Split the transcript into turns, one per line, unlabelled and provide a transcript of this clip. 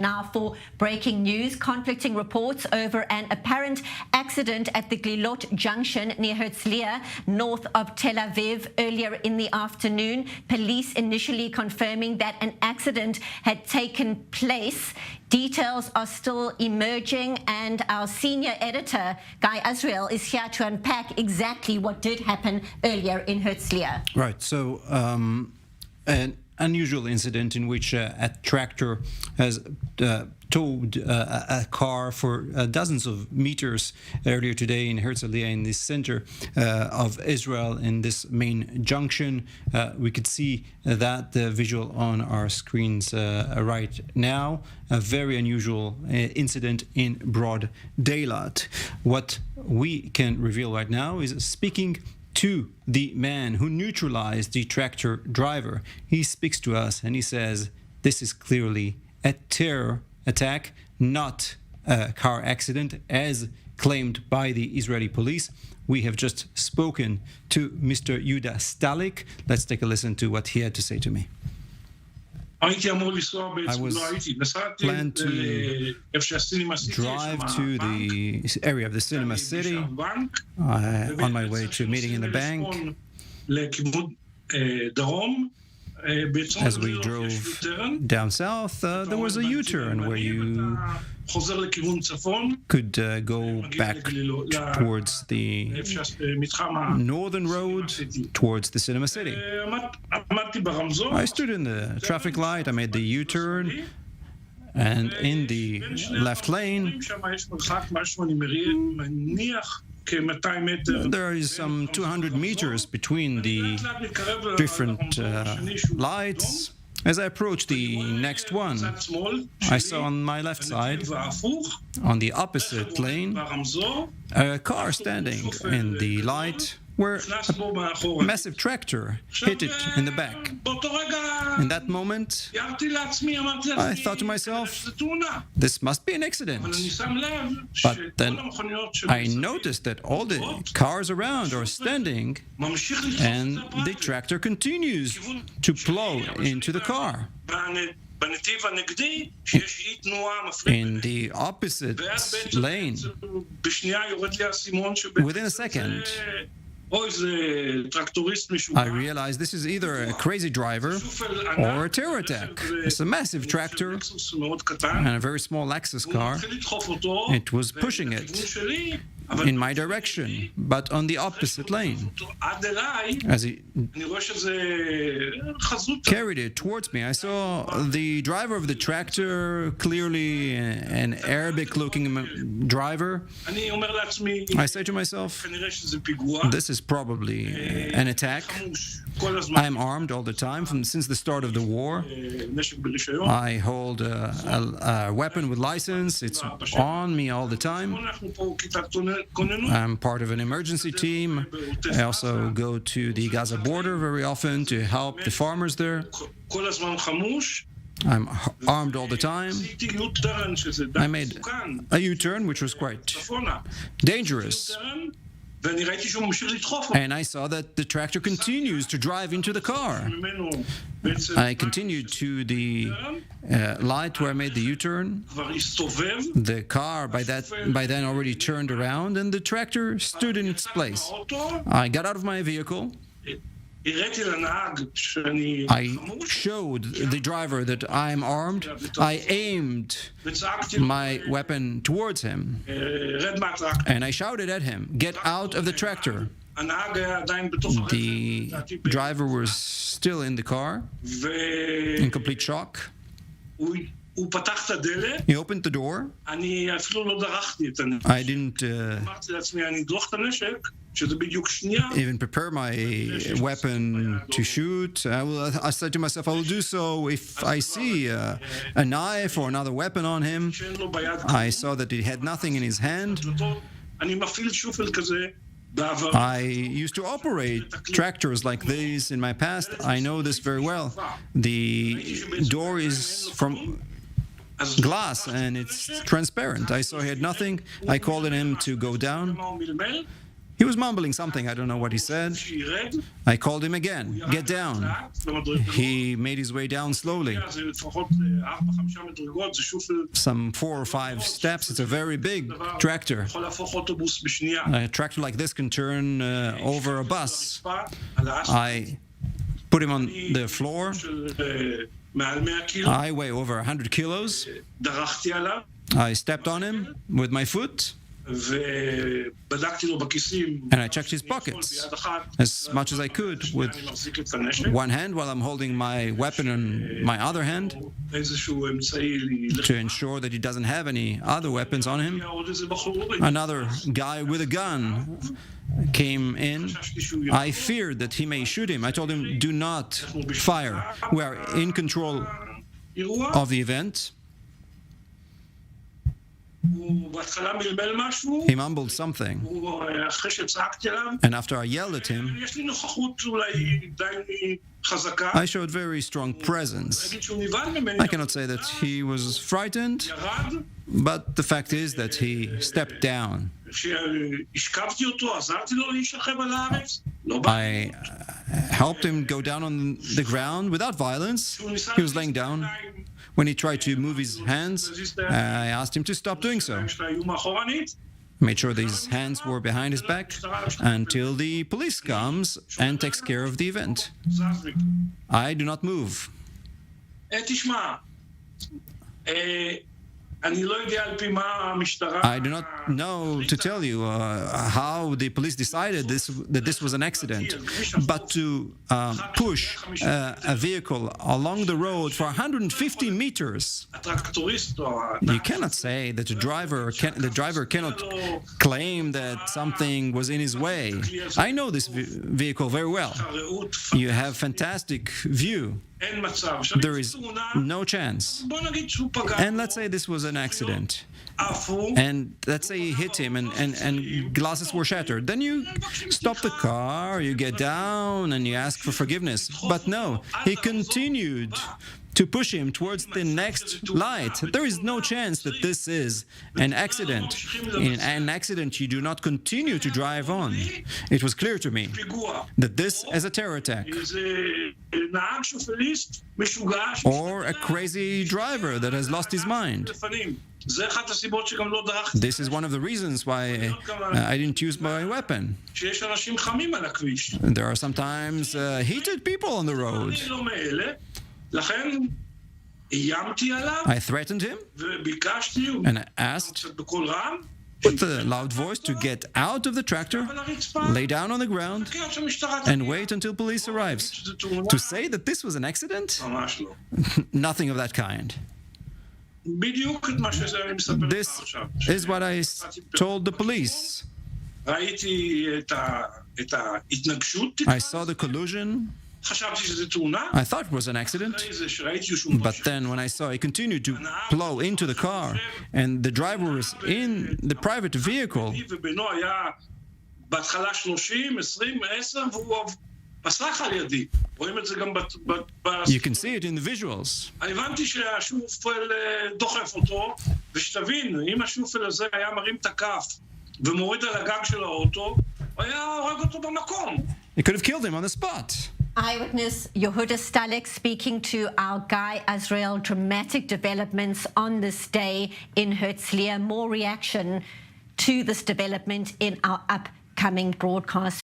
Now for breaking news, conflicting reports over an apparent accident at the Glilot Junction near Herzliya, north of Tel Aviv, earlier in the afternoon. Police initially confirming that an accident had taken place. Details are still emerging, and our senior editor, Guy Azrael, is here to unpack exactly what did happen earlier in Herzliya.
Right, so an unusual incident in which a tractor has towed a car for dozens of meters earlier today in Herzliya, in the center of Israel, in this main junction. We could see that visual on our screens right now. A very unusual incident in broad daylight. What we can reveal right now is speaking to the man who neutralized the tractor driver. He speaks to us and he says, this is clearly a terror attack, not a car accident, as claimed by the Israeli police. We have just spoken to Mr. Yahuda Stalik. Let's take a listen to what he had to say to me. I was planned to drive to the area of the Cinema City on my way to a meeting in the bank. As we drove down south, there was a U-turn where you could go back towards the northern road, towards the Cinema City. I stood in the traffic light, I made the U-turn, and in the left lane, there is some 200 meters between the different lights. As I approached the next one, I saw on my left side, on the opposite lane, a car standing in the light where a massive tractor hit it in the back. In that moment, I thought to myself, this must be an accident. But then I noticed that all the cars around are standing and the tractor continues to plow into the car. In the opposite lane, within a second, I realized this is either a crazy driver or a terror attack. It's a massive tractor and a very small Lexus car. It was pushing it in my direction, but on the opposite lane. As he carried it towards me, I saw the driver of the tractor, clearly an Arabic-looking driver. I say to myself, this is probably an attack. I'm armed all the time since the start of the war. I hold a weapon with license. It's on me all the time. I'm part of an emergency team. I also go to the Gaza border very often to help the farmers there. I'm armed all the time. I made a U-turn, which was quite dangerous. And I saw that the tractor continues to drive into the car. I continued to the light where I made the U-turn. The car by then already turned around and the tractor stood in its place. I got out of my vehicle. I showed the driver that I'm armed. I aimed my weapon towards him and I shouted at him, "Get out of the tractor." The driver was still in the car, in complete shock. He opened the door. I didn't even prepare my weapon to shoot. I said to myself, I will do so if I see a knife or another weapon on him. I saw that he had nothing in his hand. I used to operate tractors like these in my past. I know this very well. The door is from glass and it's transparent. I saw he had nothing. I called on him to go down. He was mumbling something. I don't know what he said. I called him again. Get down. He made his way down slowly. Some 4 or 5 steps. It's a very big tractor. A tractor like this can turn over a bus. I put him on the floor. I weigh over 100 kilos. I stepped on him with my foot. And I checked his pockets as much as I could with one hand while I'm holding my weapon in my other hand to ensure that he doesn't have any other weapons on him. Another guy with a gun came in. I feared that he may shoot him. I told him, do not fire. We are in control of the event. He mumbled something, and after I yelled at him, I showed very strong presence. I cannot say that he was frightened, but the fact is that he stepped down. I helped him go down on the ground without violence. He was laying down. When he tried to move his hands, I asked him to stop doing so. Made sure that his hands were behind his back until the police comes and takes care of the event. I do not move. I do not know to tell you how the police decided that this was an accident, but to push a vehicle along the road for 150 meters, you cannot say that the driver cannot claim that something was in his way. I know this vehicle very well. You have fantastic view. There is no chance. And let's say this was an accident. And let's say he hit him and glasses were shattered. Then you stop the car, you get down and you ask for forgiveness. But no, he continued to push him towards the next light. There is no chance that this is an accident. In an accident, you do not continue to drive on. It was clear to me that this is a terror attack or a crazy driver that has lost his mind. This is one of the reasons why I didn't use my weapon. There are sometimes heated people on the road. I threatened him and I asked with a loud voice to get out of the tractor, lay down on the ground, and wait until police arrives. To say that this was an accident? Nothing of that kind. This is what I told the police. I saw the collision. I thought it was an accident, but then when I saw he continued to plow into the car and the driver was in the private vehicle, you can see it in the visuals. It could have killed him on the spot.
Eyewitness Yahuda Stalik speaking to our Guy Azrael. Dramatic developments on this day in Herzliya. More reaction to this development in our upcoming broadcast.